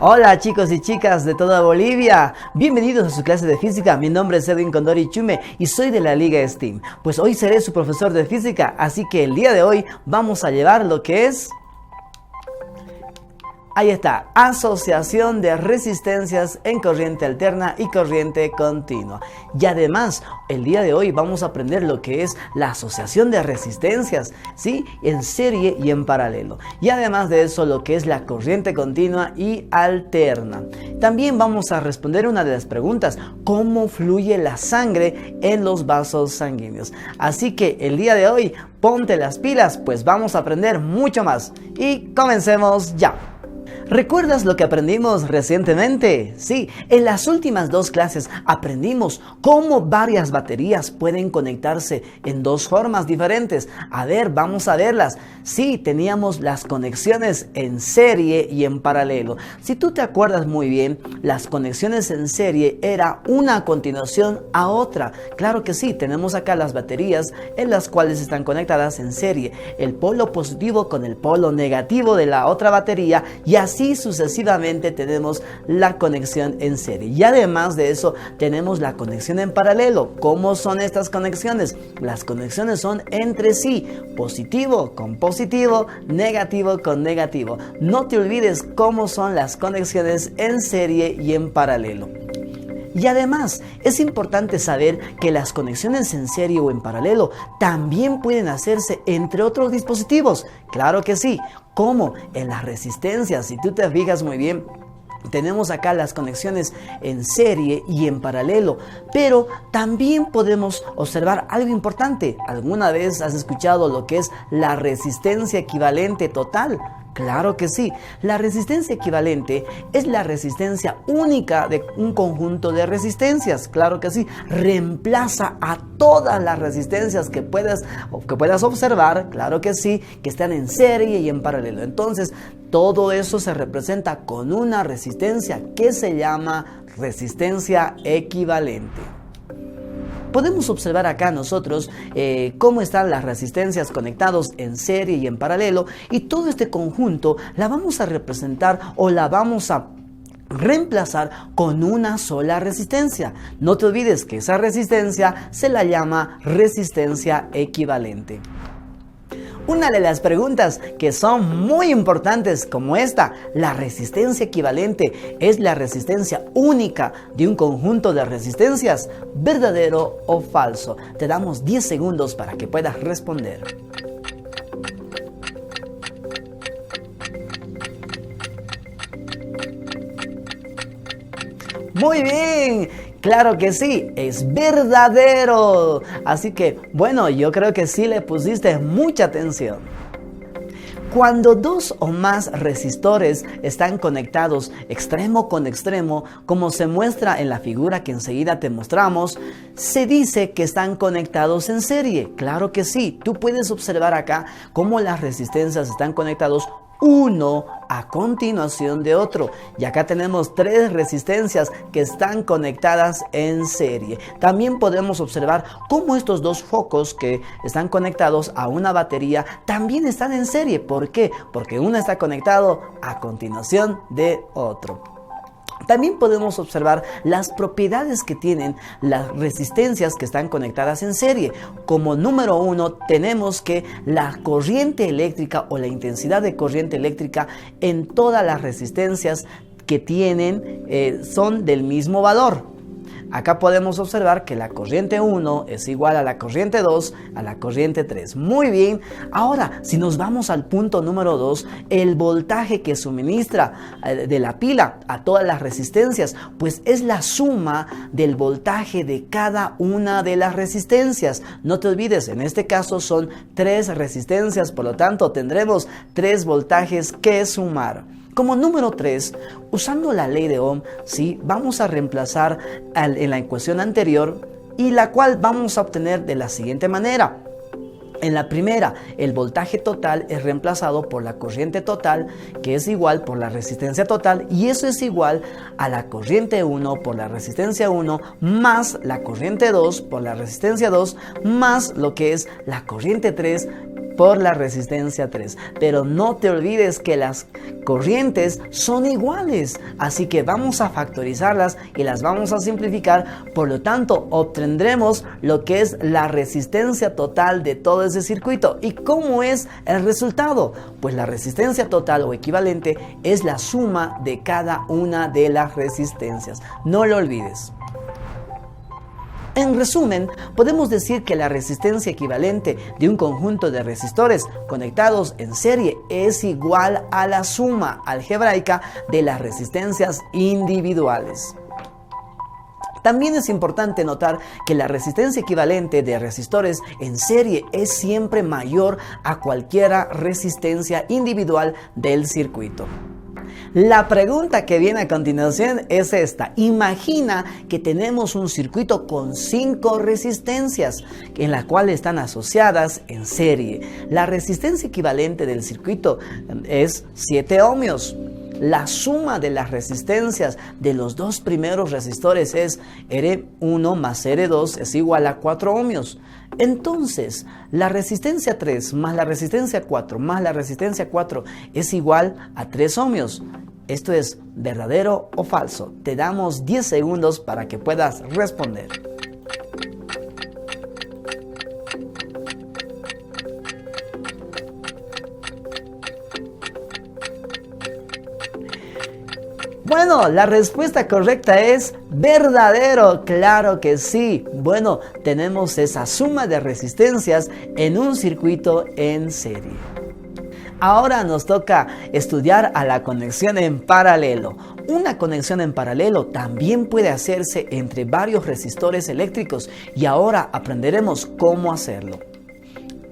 Hola chicos y chicas de toda Bolivia, bienvenidos a su clase de física. Mi nombre es Edwin Condori Chume y soy de la Liga STEAM. Pues hoy seré su profesor de física, así que el día de hoy vamos a llevar lo que es... Ahí está, asociación de resistencias en corriente alterna y corriente continua. Y además, el día de hoy vamos a aprender lo que es la asociación de resistencias, ¿sí? En serie y en paralelo. Y además de eso, lo que es la corriente continua y alterna. También vamos a responder una de las preguntas, ¿cómo fluye la sangre en los vasos sanguíneos? Así que el día de hoy, ponte las pilas, pues vamos a aprender mucho más. Y comencemos ya. ¿Recuerdas lo que aprendimos recientemente? Sí, en las últimas dos clases aprendimos cómo varias baterías pueden conectarse en dos formas diferentes. A ver, vamos a verlas. Sí, teníamos las conexiones en serie y en paralelo. Si tú te acuerdas muy bien, las conexiones en serie era una a continuación a otra. Claro que sí, tenemos acá las baterías en las cuales están conectadas en serie. El polo positivo con el polo negativo de la otra batería y así sucesivamente tenemos la conexión en serie. Y además de eso tenemos la conexión en paralelo. ¿Cómo son estas conexiones? Las conexiones son entre sí, positivo con positivo, negativo con negativo. No te olvides cómo son las conexiones en serie y en paralelo. Y además, es importante saber que las conexiones en serie o en paralelo también pueden hacerse entre otros dispositivos. Claro que sí, como en las resistencias. Si tú te fijas muy bien, tenemos acá las conexiones en serie y en paralelo, pero también podemos observar algo importante. ¿Alguna vez has escuchado lo que es la resistencia equivalente total? Claro que sí, la resistencia equivalente es la resistencia única de un conjunto de resistencias. Claro que sí, reemplaza a todas las resistencias que puedas observar, claro que sí, que están en serie y en paralelo. Entonces, todo eso se representa con una resistencia que se llama resistencia equivalente. Podemos observar acá nosotros cómo están las resistencias conectados en serie y en paralelo, y todo este conjunto la vamos a representar o la vamos a reemplazar con una sola resistencia. No te olvides que esa resistencia se la llama resistencia equivalente. Una de las preguntas que son muy importantes como esta, ¿la resistencia equivalente es la resistencia única de un conjunto de resistencias? ¿Verdadero o falso? Te damos 10 segundos para que puedas responder. Muy bien. Claro que sí, es verdadero. Así que, bueno, yo creo que sí le pusiste mucha atención. Cuando dos o más resistores están conectados extremo con extremo, como se muestra en la figura que enseguida te mostramos, se dice que están conectados en serie. Claro que sí, tú puedes observar acá cómo las resistencias están conectados uno a continuación de otro. Y acá tenemos tres resistencias que están conectadas en serie. También podemos observar cómo estos dos focos que están conectados a una batería también están en serie. ¿Por qué? Porque uno está conectado a continuación de otro. También podemos observar las propiedades que tienen las resistencias que están conectadas en serie. Como número uno, tenemos que la corriente eléctrica o la intensidad de corriente eléctrica en todas las resistencias que tienen son del mismo valor. Acá podemos observar que la corriente 1 es igual a la corriente 2 a la corriente 3. Muy bien. Ahora, si nos vamos al punto número 2, el voltaje que suministra de la pila a todas las resistencias, pues es la suma del voltaje de cada una de las resistencias. No te olvides, en este caso son 3 resistencias, por lo tanto tendremos 3 voltajes que sumar. Como número 3, usando la ley de Ohm, ¿sí? Vamos a reemplazar en la ecuación anterior, y la cual vamos a obtener de la siguiente manera. En la primera, el voltaje total es reemplazado por la corriente total, que es igual por la resistencia total, y eso es igual a la corriente 1 por la resistencia 1, más la corriente 2 por la resistencia 2, más lo que es la corriente 3 por la resistencia 3. Pero no te olvides que las corrientes son iguales, así que vamos a factorizarlas y las vamos a simplificar. Por lo tanto, obtendremos lo que es la resistencia total de todo ese circuito. ¿Y cómo es el resultado? Pues la resistencia total o equivalente es la suma de cada una de las resistencias. No lo olvides. En resumen, podemos decir que la resistencia equivalente de un conjunto de resistores conectados en serie es igual a la suma algebraica de las resistencias individuales. También es importante notar que la resistencia equivalente de resistores en serie es siempre mayor a cualquier resistencia individual del circuito. La pregunta que viene a continuación es esta. Imagina que tenemos un circuito con 5 resistencias en las cuales están asociadas en serie. La resistencia equivalente del circuito es 7 ohmios. La suma de las resistencias de los dos primeros resistores es R1 más R2 es igual a 4 ohmios. Entonces, la resistencia 3 más la resistencia 4 más la resistencia 4 es igual a 3 ohmios. ¿Esto es verdadero o falso? Te damos 10 segundos para que puedas responder. Bueno, la respuesta correcta es verdadero, claro que sí. Bueno, tenemos esa suma de resistencias en un circuito en serie. Ahora nos toca estudiar a la conexión en paralelo. Una conexión en paralelo también puede hacerse entre varios resistores eléctricos y ahora aprenderemos cómo hacerlo.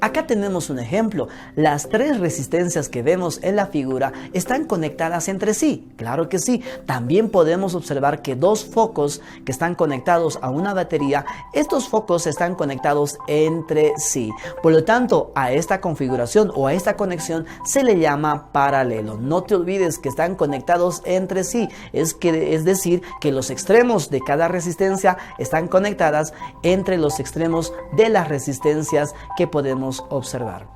Acá tenemos un ejemplo. Las 3 resistencias que vemos en la figura están conectadas entre sí. Claro que sí. También podemos observar que 2 focos que están conectados a una batería, estos focos están conectados entre sí. Por lo tanto, a esta configuración o a esta conexión se le llama paralelo. No te olvides que están conectados entre sí. Es decir, que los extremos de cada resistencia están conectadas entre los extremos de las resistencias que podemos observar.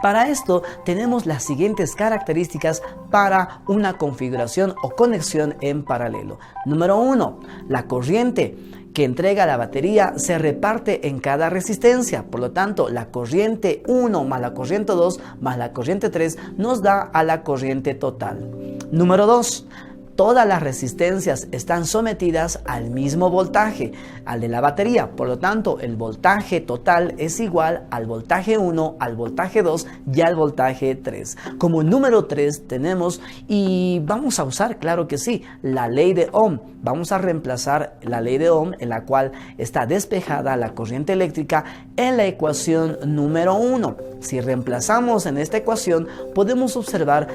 Para esto tenemos las siguientes características para una configuración o conexión en paralelo. Número 1, la corriente que entrega la batería se reparte en cada resistencia. Por lo tanto, la corriente 1 más la corriente 2 más la corriente 3 nos da a la corriente total. Número 2, todas las resistencias están sometidas al mismo voltaje, al de la batería. Por lo tanto, el voltaje total es igual al voltaje 1, al voltaje 2 y al voltaje 3. Como número 3 tenemos, y vamos a usar, claro que sí, la ley de Ohm. Vamos a reemplazar la ley de Ohm, en la cual está despejada la corriente eléctrica, en la ecuación número 1. Si reemplazamos en esta ecuación, podemos observar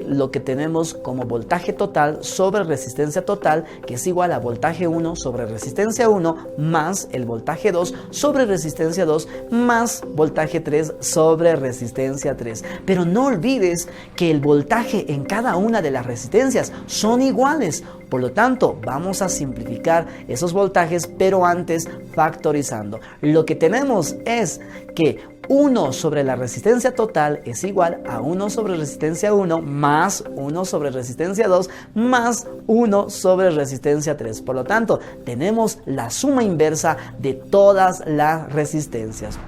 lo que tenemos como voltaje total sobre resistencia total, que es igual a voltaje 1 sobre resistencia 1 más el voltaje 2 sobre resistencia 2 más voltaje 3 sobre resistencia 3. Pero no olvides que el voltaje en cada una de las resistencias son iguales. Por lo tanto, vamos a simplificar esos voltajes, pero antes factorizando. Lo que tenemos es que 1 sobre la resistencia total es igual a 1 sobre resistencia 1 más 1 sobre resistencia 2 más 1 sobre resistencia 3. Por lo tanto, tenemos la suma inversa de todas las resistencias.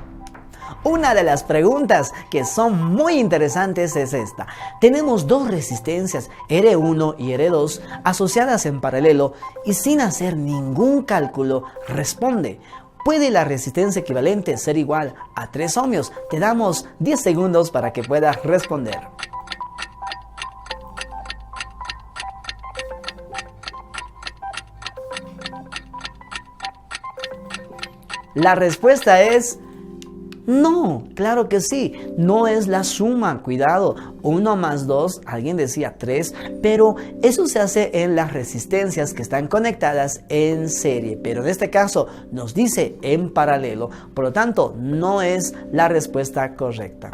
Una de las preguntas que son muy interesantes es esta. Tenemos 2 resistencias, R1 y R2, asociadas en paralelo y sin hacer ningún cálculo, responde: ¿puede la resistencia equivalente ser igual a 3 ohmios? Te damos 10 segundos para que puedas responder. La respuesta es no, claro que sí, no es la suma, cuidado, 1 más 2, alguien decía 3, pero eso se hace en las resistencias que están conectadas en serie, pero en este caso nos dice en paralelo, por lo tanto no es la respuesta correcta.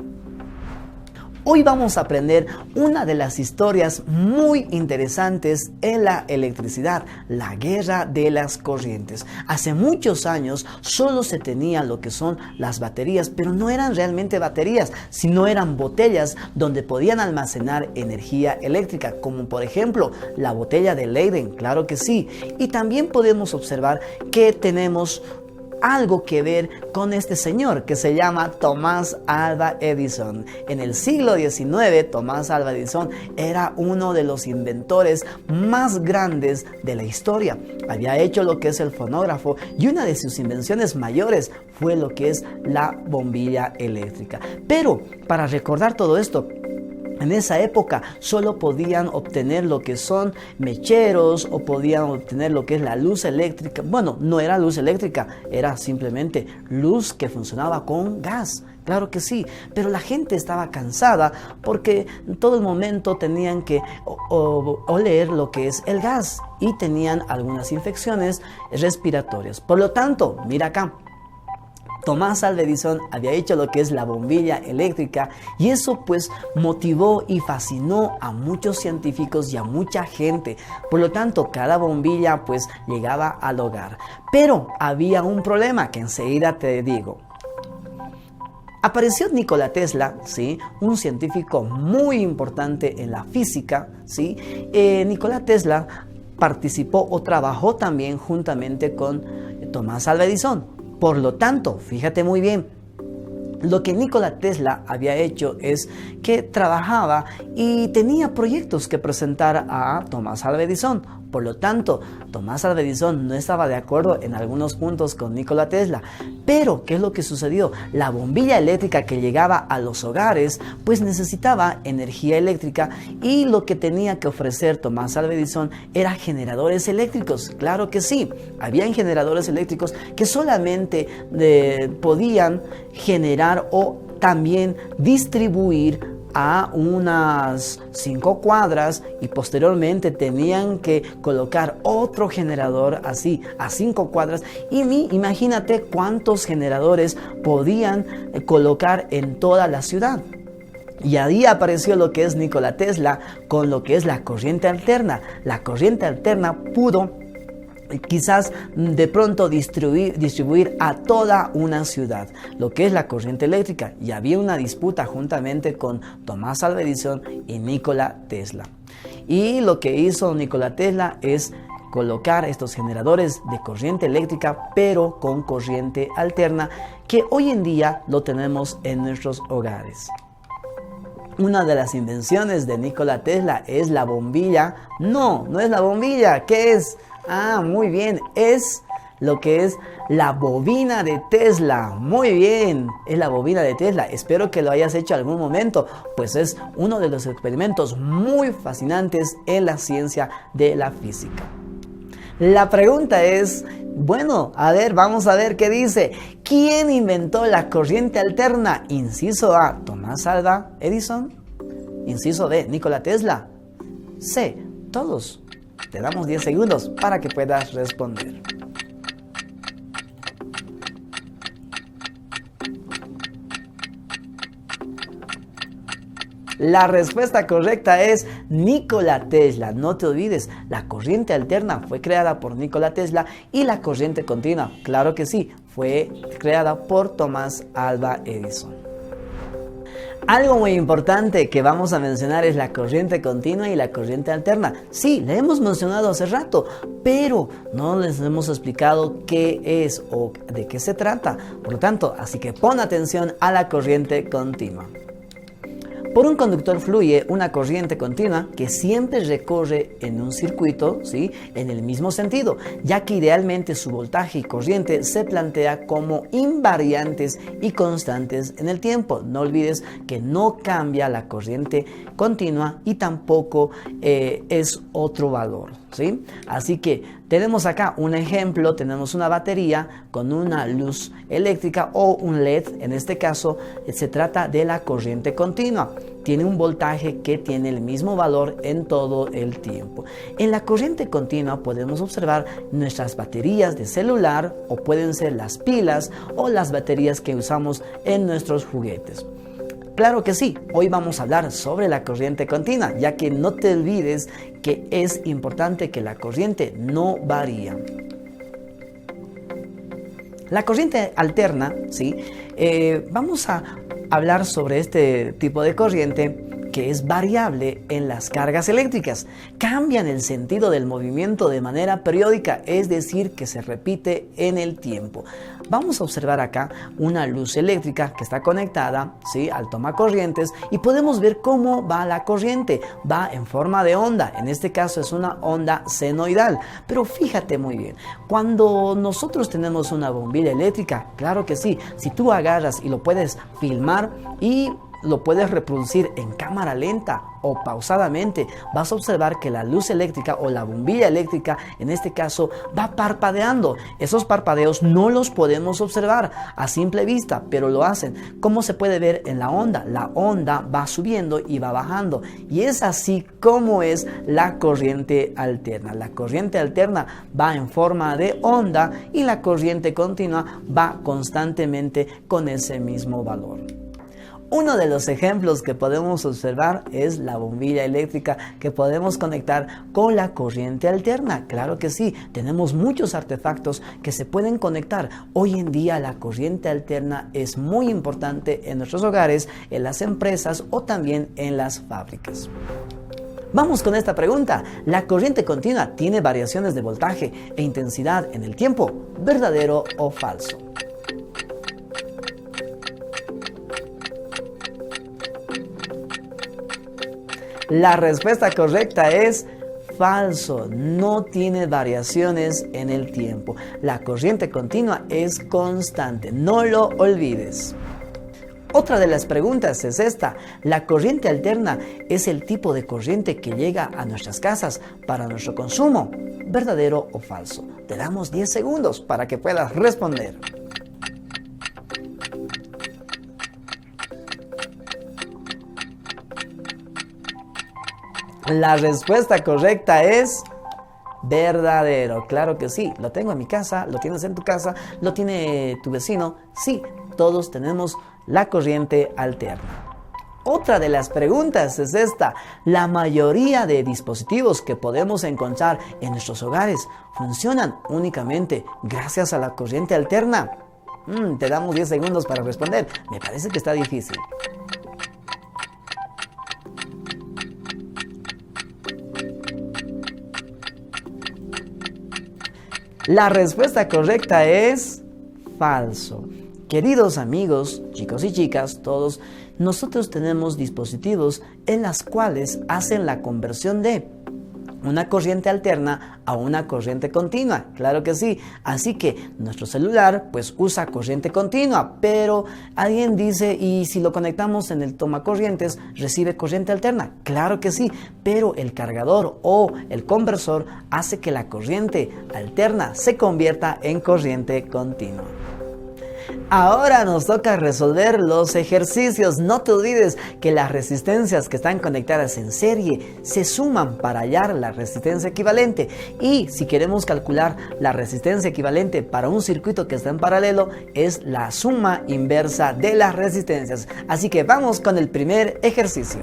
Hoy vamos a aprender una de las historias muy interesantes en la electricidad, la guerra de las corrientes. Hace muchos años solo se tenía lo que son las baterías, pero no eran realmente baterías, sino eran botellas donde podían almacenar energía eléctrica, como por ejemplo la botella de Leyden, claro que sí. Y también podemos observar que tenemos algo que ver con este señor que se llama Tomás Alva Edison. En el siglo XIX, Tomás Alva Edison era uno de los inventores más grandes de la historia. Había hecho lo que es el fonógrafo y una de sus invenciones mayores fue lo que es la bombilla eléctrica. Pero para recordar todo esto, en esa época solo podían obtener lo que son mecheros o podían obtener lo que es la luz eléctrica. Bueno, no era luz eléctrica, era simplemente luz que funcionaba con gas. Claro que sí, pero la gente estaba cansada porque en todo el momento tenían que oler lo que es el gas y tenían algunas infecciones respiratorias. Por lo tanto, mira acá. Tomás Alva Edison había hecho lo que es la bombilla eléctrica y eso pues motivó y fascinó a muchos científicos y a mucha gente. Por lo tanto, cada bombilla pues llegaba al hogar. Pero había un problema que enseguida te digo. Apareció Nikola Tesla, ¿sí? Un científico muy importante en la física, ¿sí? Nikola Tesla participó o trabajó también juntamente con Tomás Alva Edison. Por lo tanto, fíjate muy bien, lo que Nikola Tesla había hecho es que trabajaba y tenía proyectos que presentar a Tomás Alva Edison. Por lo tanto, Tomás Alva Edison no estaba de acuerdo en algunos puntos con Nikola Tesla. Pero, ¿qué es lo que sucedió? La bombilla eléctrica que llegaba a los hogares, pues necesitaba energía eléctrica y lo que tenía que ofrecer Tomás Alva Edison era generadores eléctricos. Claro que sí, habían generadores eléctricos que solamente podían generar o también distribuir a unas 5 cuadras y posteriormente tenían que colocar otro generador así a 5 cuadras y imagínate cuántos generadores podían colocar en toda la ciudad. Y ahí apareció lo que es Nikola Tesla con lo que es la corriente alterna. La corriente alterna pudo quizás de pronto distribuir a toda una ciudad, lo que es la corriente eléctrica, y había una disputa juntamente con Tomás Alva Edison y Nikola Tesla. Y lo que hizo Nikola Tesla es colocar estos generadores de corriente eléctrica, pero con corriente alterna, que hoy en día lo tenemos en nuestros hogares. Una de las invenciones de Nikola Tesla es la bombilla. No es la bombilla. ¿Qué es? Muy bien, es lo que es la bobina de Tesla. Muy bien, es la bobina de Tesla. Espero que lo hayas hecho en algún momento, pues es uno de los experimentos muy fascinantes en la ciencia de la física. La pregunta es, bueno, vamos a ver qué dice. ¿Quién inventó la corriente alterna? Inciso A, Tomás Alva Edison. Inciso B, Nikola Tesla. C, todos. Te damos 10 segundos para que puedas responder. La respuesta correcta es Nikola Tesla. No te olvides, la corriente alterna fue creada por Nikola Tesla y la corriente continua, claro que sí, fue creada por Tomás Alva Edison. Algo muy importante que vamos a mencionar es la corriente continua y la corriente alterna. Sí, la hemos mencionado hace rato, pero no les hemos explicado qué es o de qué se trata. Por lo tanto, así que pon atención a la corriente continua. Por un conductor fluye una corriente continua que siempre recorre en un circuito, ¿sí?, en el mismo sentido, ya que idealmente su voltaje y corriente se plantea como invariantes y constantes en el tiempo. No olvides que no cambia la corriente continua y tampoco es otro valor, ¿sí? Así que tenemos acá un ejemplo, tenemos una batería con una luz eléctrica o un LED, en este caso se trata de la corriente continua. Tiene un voltaje que tiene el mismo valor en todo el tiempo. En la corriente continua podemos observar nuestras baterías de celular o pueden ser las pilas o las baterías que usamos en nuestros juguetes. Claro que sí, hoy vamos a hablar sobre la corriente continua, ya que no te olvides que es importante que la corriente no varía. La corriente alterna, ¿sí? Vamos a hablar sobre este tipo de corriente que es variable en las cargas eléctricas. Cambian el sentido del movimiento de manera periódica, es decir, que se repite en el tiempo. Vamos a observar acá una luz eléctrica que está conectada, ¿sí?, al tomacorrientes, y podemos ver cómo va la corriente. Va en forma de onda, en este caso es una onda senoidal. Pero fíjate muy bien, cuando nosotros tenemos una bombilla eléctrica, claro que sí, si tú agarras y lo puedes filmar y lo puedes reproducir en cámara lenta o pausadamente, vas a observar que la luz eléctrica o la bombilla eléctrica, en este caso, va parpadeando. Esos parpadeos no los podemos observar a simple vista, pero lo hacen. ¿Cómo se puede ver en la onda? La onda va subiendo y va bajando. Y es así como es la corriente alterna. La corriente alterna va en forma de onda y la corriente continua va constantemente con ese mismo valor. Uno de los ejemplos que podemos observar es la bombilla eléctrica que podemos conectar con la corriente alterna. Claro que sí, tenemos muchos artefactos que se pueden conectar. Hoy en día la corriente alterna es muy importante en nuestros hogares, en las empresas o también en las fábricas. Vamos con esta pregunta. ¿La corriente continua tiene variaciones de voltaje e intensidad en el tiempo? ¿Verdadero o falso? La respuesta correcta es falso, no tiene variaciones en el tiempo. La corriente continua es constante, no lo olvides. Otra de las preguntas es esta: ¿la corriente alterna es el tipo de corriente que llega a nuestras casas para nuestro consumo? ¿Verdadero o falso? Te damos 10 segundos para que puedas responder. La respuesta correcta es verdadero. Claro que sí, lo tengo en mi casa, lo tienes en tu casa, lo tiene tu vecino. Sí, todos tenemos la corriente alterna. Otra de las preguntas es esta: ¿la mayoría de dispositivos que podemos encontrar en nuestros hogares funcionan únicamente gracias a la corriente alterna? Te damos 10 segundos para responder. Me parece que está difícil. La respuesta correcta es falso. Queridos amigos, chicos y chicas, todos, nosotros tenemos dispositivos en los cuales hacen la conversión de una corriente alterna a una corriente continua. Claro que sí. Así que nuestro celular pues usa corriente continua, pero alguien dice: ¿y si lo conectamos en el tomacorrientes recibe corriente alterna? Claro que sí, pero el cargador o el conversor hace que la corriente alterna se convierta en corriente continua. Ahora nos toca resolver los ejercicios. No te olvides que las resistencias que están conectadas en serie se suman para hallar la resistencia equivalente. Y si queremos calcular la resistencia equivalente para un circuito que está en paralelo, es la suma inversa de las resistencias. Así que vamos con el primer ejercicio.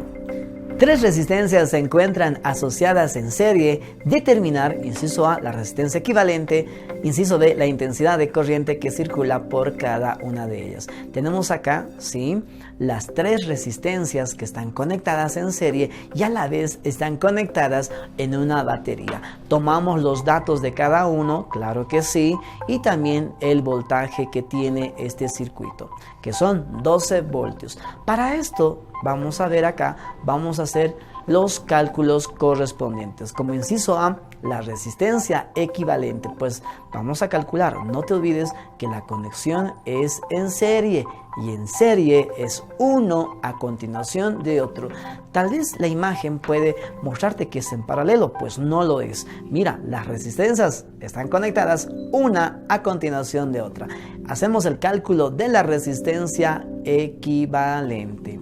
Tres resistencias se encuentran asociadas en serie. Determinar, inciso A, la resistencia equivalente, inciso B, la intensidad de corriente que circula por cada una de ellas. Tenemos acá, ¿sí?, las tres resistencias que están conectadas en serie y a la vez están conectadas en una batería. Tomamos los datos de cada uno, claro que sí, y también el voltaje que tiene este circuito, que son 12 voltios. Para esto, vamos a ver acá, vamos a hacer los cálculos correspondientes. Como inciso A, la resistencia equivalente, pues vamos a calcular. No te olvides que la conexión es en serie y en serie es uno a continuación de otro. Tal vez la imagen puede mostrarte que es en paralelo, pues no lo es. Mira, las resistencias están conectadas una a continuación de otra. Hacemos el cálculo de la resistencia equivalente.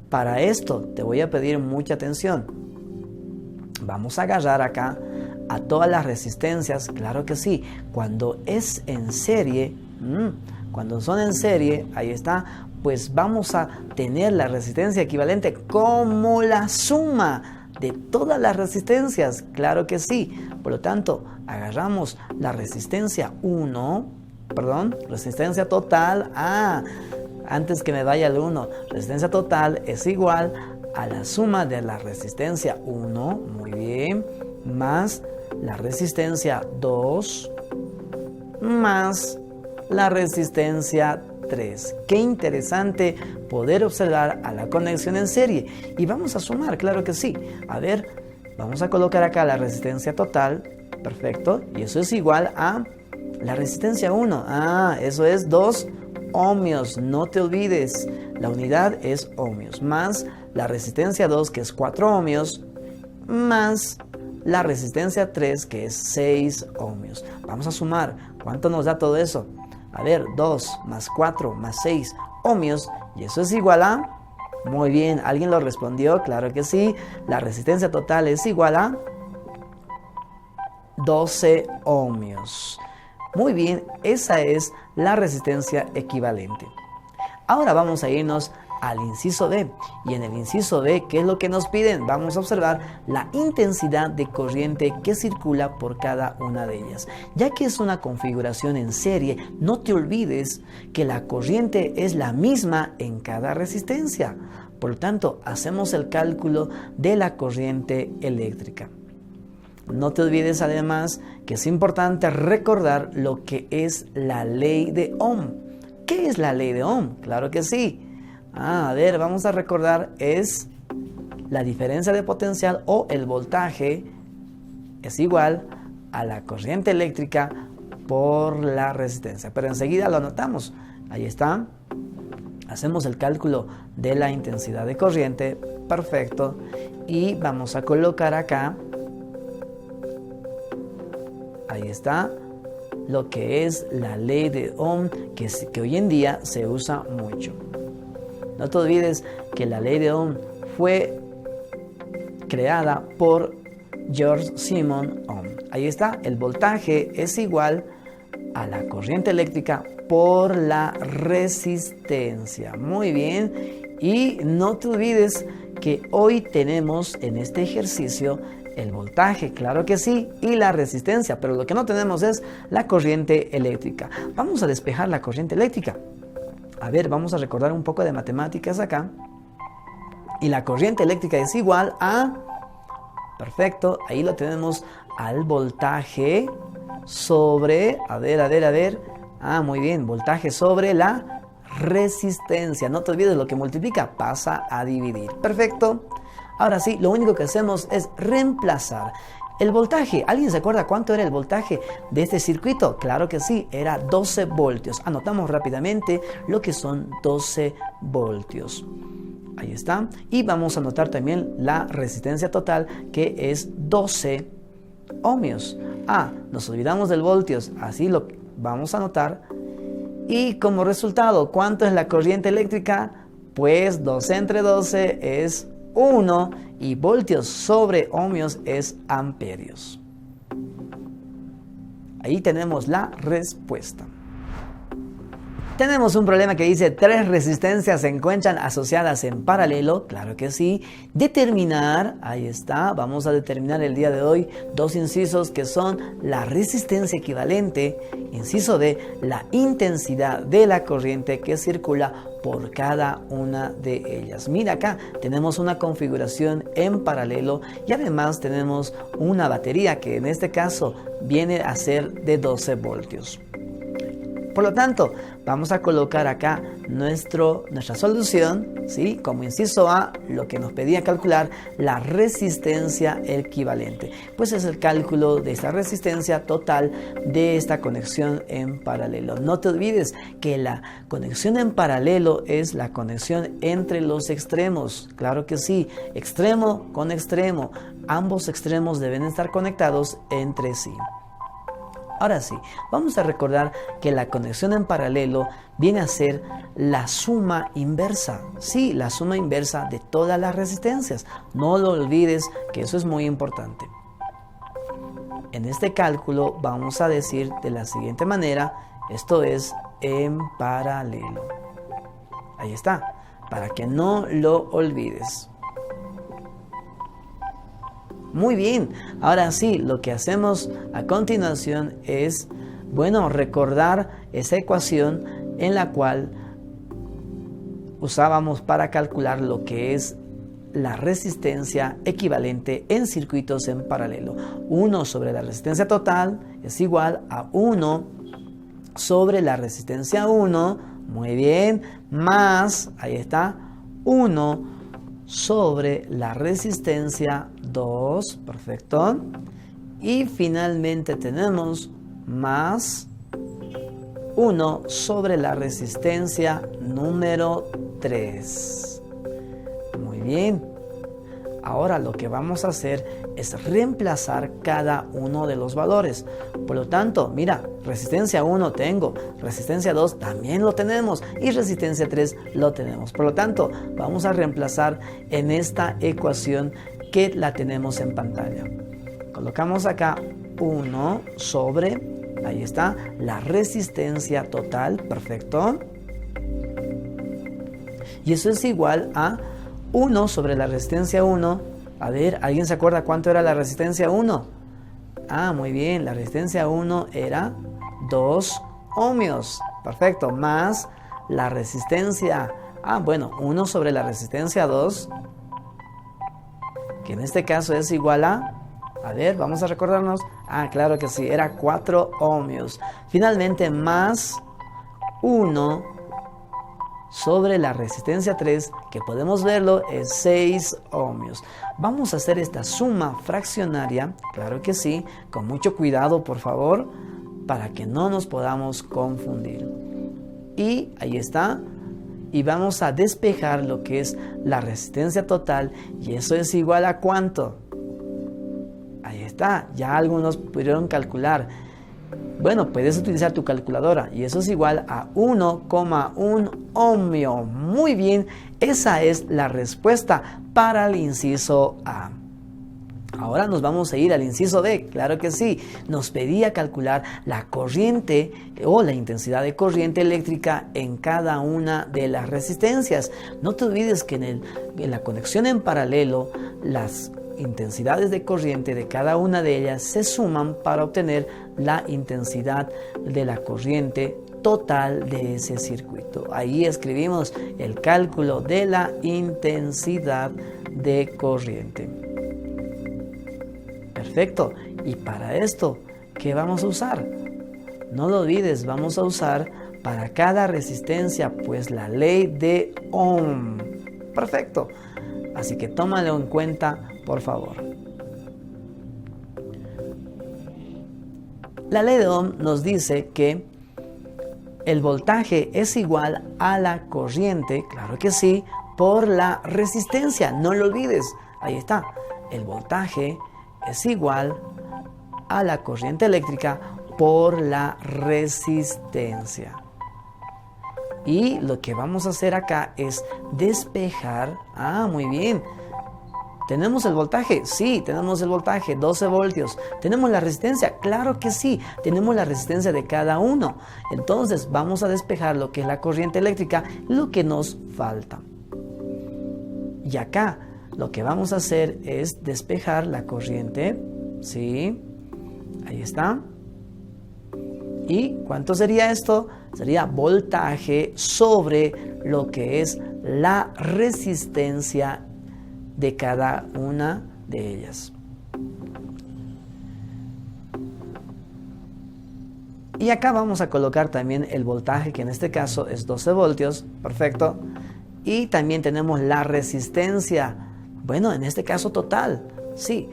Para esto te voy a pedir mucha atención. Vamos a agarrar acá a todas las resistencias. Claro que sí, cuando es en serie, Cuando son en serie, ahí está, pues vamos a tener la resistencia equivalente como la suma de todas las resistencias. Claro que sí. Por lo tanto, agarramos la resistencia resistencia total. Antes que me vaya el 1, resistencia total es igual a la suma de la resistencia 1, muy bien, más la resistencia 2, más la resistencia 3. Qué interesante poder observar a la conexión en serie. Y vamos a sumar, claro que sí. A ver, vamos a colocar acá la resistencia total, perfecto, y eso es igual a la resistencia 1. Eso es 2 ohmios, no te olvides, la unidad es ohmios, más la resistencia 2 que es 4 ohmios, más la resistencia 3 que es 6 ohmios. Vamos a sumar, ¿cuánto nos da todo eso? A ver, 2 más 4 más 6 ohmios, y eso es igual a, muy bien, ¿alguien lo respondió? Claro que sí, la resistencia total es igual a 12 ohmios. Muy bien, esa es la resistencia equivalente. Ahora vamos a irnos al inciso D. Y en el inciso D, ¿qué es lo que nos piden? Vamos a observar la intensidad de corriente que circula por cada una de ellas. Ya que es una configuración en serie, no te olvides que la corriente es la misma en cada resistencia. Por lo tanto, hacemos el cálculo de la corriente eléctrica. No te olvides además que es importante recordar lo que es la ley de Ohm. ¿Qué es la ley de Ohm? Claro que sí. A ver, vamos a recordar, es la diferencia de potencial o el voltaje es igual a la corriente eléctrica por la resistencia. Pero enseguida lo anotamos. Ahí está. Hacemos el cálculo de la intensidad de corriente. Perfecto. Y vamos a colocar acá. Ahí está lo que es la ley de Ohm, que hoy en día se usa mucho. No te olvides que la ley de Ohm fue creada por George Simon Ohm. Ahí está, el voltaje es igual a la corriente eléctrica por la resistencia. Muy bien, y no te olvides que hoy tenemos en este ejercicio el voltaje, claro que sí, y la resistencia, pero lo que no tenemos es la corriente eléctrica. Vamos a despejar la corriente eléctrica. A ver, vamos a recordar un poco de matemáticas acá. Y la corriente eléctrica es igual a, perfecto, ahí lo tenemos, al voltaje sobre, muy bien, voltaje sobre la resistencia. No te olvides, lo que multiplica pasa a dividir. Perfecto. Ahora sí, lo único que hacemos es reemplazar el voltaje. ¿Alguien se acuerda cuánto era el voltaje de este circuito? Claro que sí, era 12 voltios. Anotamos rápidamente lo que son 12 voltios. Ahí está. Y vamos a anotar también la resistencia total, que es 12 ohmios. Nos olvidamos del voltios, así lo vamos a anotar. Y como resultado, ¿cuánto es la corriente eléctrica? Pues 12 entre 12 es 1 y voltios sobre ohmios es amperios. Ahí tenemos la respuesta. Tenemos un problema que dice 3 resistencias se encuentran asociadas en paralelo. Claro que sí. Determinar, ahí está, vamos a determinar el día de hoy 2 incisos que son la resistencia equivalente, inciso D, la intensidad de la corriente que circula por cada una de ellas. Mira acá, tenemos una configuración en paralelo y además tenemos una batería que en este caso viene a ser de 12 voltios. Por lo tanto, vamos a colocar acá nuestra solución, ¿sí? Como inciso A, lo que nos pedía calcular, la resistencia equivalente. Pues es el cálculo de esta resistencia total de esta conexión en paralelo. No te olvides que la conexión en paralelo es la conexión entre los extremos. Claro que sí, extremo con extremo. Ambos extremos deben estar conectados entre sí. Ahora sí, vamos a recordar que la conexión en paralelo viene a ser la suma inversa. Sí, la suma inversa de todas las resistencias. No lo olvides, que eso es muy importante. En este cálculo vamos a decir de la siguiente manera, esto es en paralelo. Ahí está, para que no lo olvides. Muy bien, ahora sí, lo que hacemos a continuación es, bueno, recordar esa ecuación en la cual usábamos para calcular lo que es la resistencia equivalente en circuitos en paralelo. 1 sobre la resistencia total es igual a 1 sobre la resistencia 1, muy bien, más, ahí está, 1 sobre la resistencia 2, perfecto, y finalmente tenemos más 1 sobre la resistencia número 3. Muy bien. Ahora lo que vamos a hacer es reemplazar cada uno de los valores. Por lo tanto, mira, resistencia 1 tengo, resistencia 2 también lo tenemos y resistencia 3 lo tenemos. Por lo tanto, vamos a reemplazar en esta ecuación que la tenemos en pantalla. Colocamos acá 1 sobre, ahí está, la resistencia total, perfecto. Y eso es igual a 1 sobre la resistencia 1. A ver, ¿alguien se acuerda cuánto era la resistencia 1? Ah, muy bien, la resistencia 1 era 2 ohmios. Perfecto, más la resistencia, bueno, 1 sobre la resistencia 2, que en este caso es igual a ver, vamos a recordarnos. Claro que sí, era 4 ohmios. Finalmente, más 1 sobre la resistencia 3, que podemos verlo, es 6 ohmios. Vamos a hacer esta suma fraccionaria, claro que sí, con mucho cuidado, por favor, para que no nos podamos confundir. Y ahí está. Y vamos a despejar lo que es la resistencia total, y eso es igual a ¿cuánto? Ahí está, ya algunos pudieron calcular. Bueno, puedes utilizar tu calculadora y eso es igual a 1,1 ohmio. Muy bien, esa es la respuesta para el inciso A. Ahora nos vamos a ir al inciso B, claro que sí. Nos pedía calcular la corriente o la intensidad de corriente eléctrica en cada una de las resistencias. No te olvides que en la conexión en paralelo, las intensidades de corriente de cada una de ellas se suman para obtener la intensidad de la corriente total de ese circuito. Ahí escribimos el cálculo de la intensidad de corriente. Perfecto. Y para esto, ¿qué vamos a usar? No lo olvides, vamos a usar para cada resistencia, pues la ley de Ohm. Perfecto. Así que tómalo en cuenta, por favor. La ley de Ohm nos dice que el voltaje es igual a la corriente, claro que sí, por la resistencia. No lo olvides. Ahí está. El voltaje es igual a la corriente eléctrica por la resistencia. Y lo que vamos a hacer acá es despejar. Muy bien. ¿Tenemos el voltaje? Sí, tenemos el voltaje, 12 voltios. ¿Tenemos la resistencia? Claro que sí, tenemos la resistencia de cada uno. Entonces vamos a despejar lo que es la corriente eléctrica, lo que nos falta. Y acá lo que vamos a hacer es despejar la corriente. Sí, ahí está. ¿Y cuánto sería esto? Sería voltaje sobre lo que es la resistencia de cada una de ellas. Y acá vamos a colocar también el voltaje, que en este caso es 12 voltios, perfecto. Y también tenemos la resistencia, bueno, en este caso total, sí,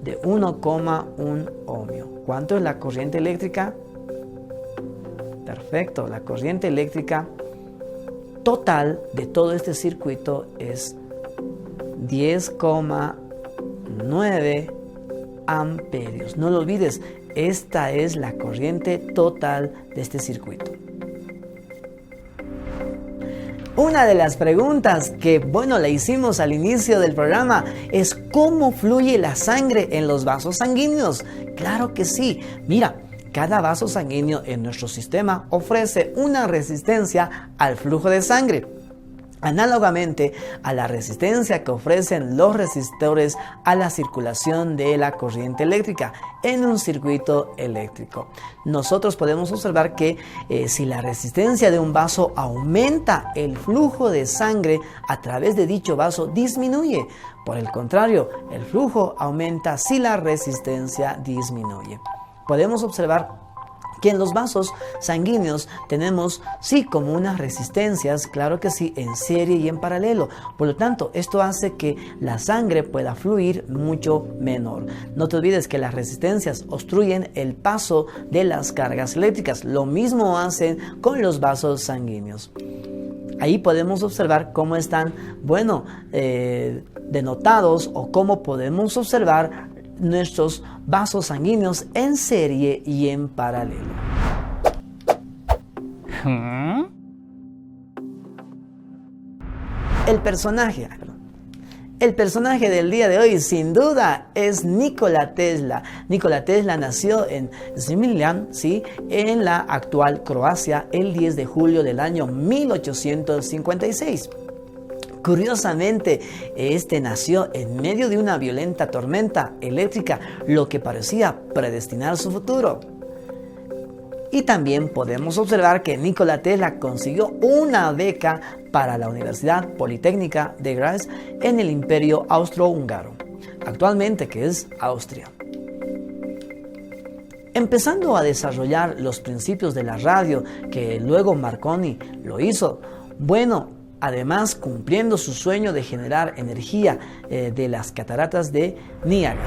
de 1,1 ohmio. ¿Cuánto es la corriente eléctrica? Perfecto, la corriente eléctrica total de todo este circuito es 10,9 amperios. No lo olvides, esta es la corriente total de este circuito. Una de las preguntas que, le hicimos al inicio del programa es ¿cómo fluye la sangre en los vasos sanguíneos? Claro que sí. Mira, Cada vaso sanguíneo en nuestro sistema ofrece una resistencia al flujo de sangre, análogamente a la resistencia que ofrecen los resistores a la circulación de la corriente eléctrica en un circuito eléctrico. Nosotros podemos observar que si la resistencia de un vaso aumenta, el flujo de sangre a través de dicho vaso disminuye. Por el contrario, el flujo aumenta si la resistencia disminuye. Podemos observar que en los vasos sanguíneos tenemos, sí, como unas resistencias, claro que sí, en serie y en paralelo. Por lo tanto, esto hace que la sangre pueda fluir mucho menor. No te olvides que las resistencias obstruyen el paso de las cargas eléctricas. Lo mismo hacen con los vasos sanguíneos. Ahí podemos observar cómo están, denotados, o cómo podemos observar nuestros vasos sanguíneos en serie y en paralelo. El personaje del día de hoy, sin duda, es Nikola Tesla. Nikola Tesla nació en Smiljan, ¿sí?, en la actual Croacia, el 10 de julio del año 1856. Curiosamente, este nació en medio de una violenta tormenta eléctrica, lo que parecía predestinar su futuro. Y también podemos observar que Nikola Tesla consiguió una beca para la Universidad Politécnica de Graz en el Imperio Austrohúngaro, actualmente que es Austria. Empezando a desarrollar los principios de la radio, que luego Marconi lo hizo, además cumpliendo su sueño de generar energía de las cataratas de Niágara.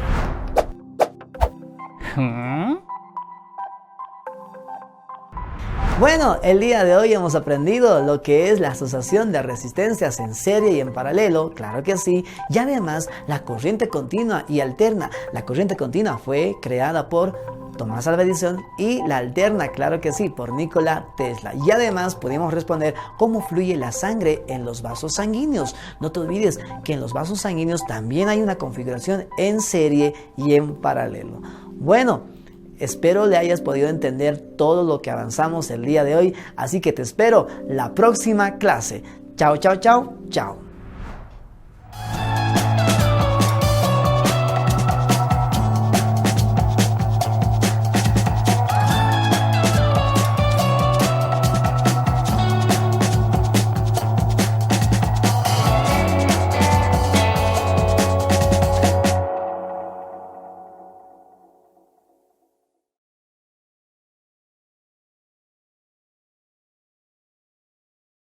El día de hoy hemos aprendido lo que es la asociación de resistencias en serie y en paralelo, claro que sí, y además la corriente continua y alterna. La corriente continua fue creada por Tomás Alva Edison y la alterna, claro que sí, por Nikola Tesla. Y además pudimos responder cómo fluye la sangre en los vasos sanguíneos. No te olvides que en los vasos sanguíneos también hay una configuración en serie y en paralelo. Espero le hayas podido entender todo lo que avanzamos el día de hoy, así que te espero la próxima clase. Chao, chao, chao, chao.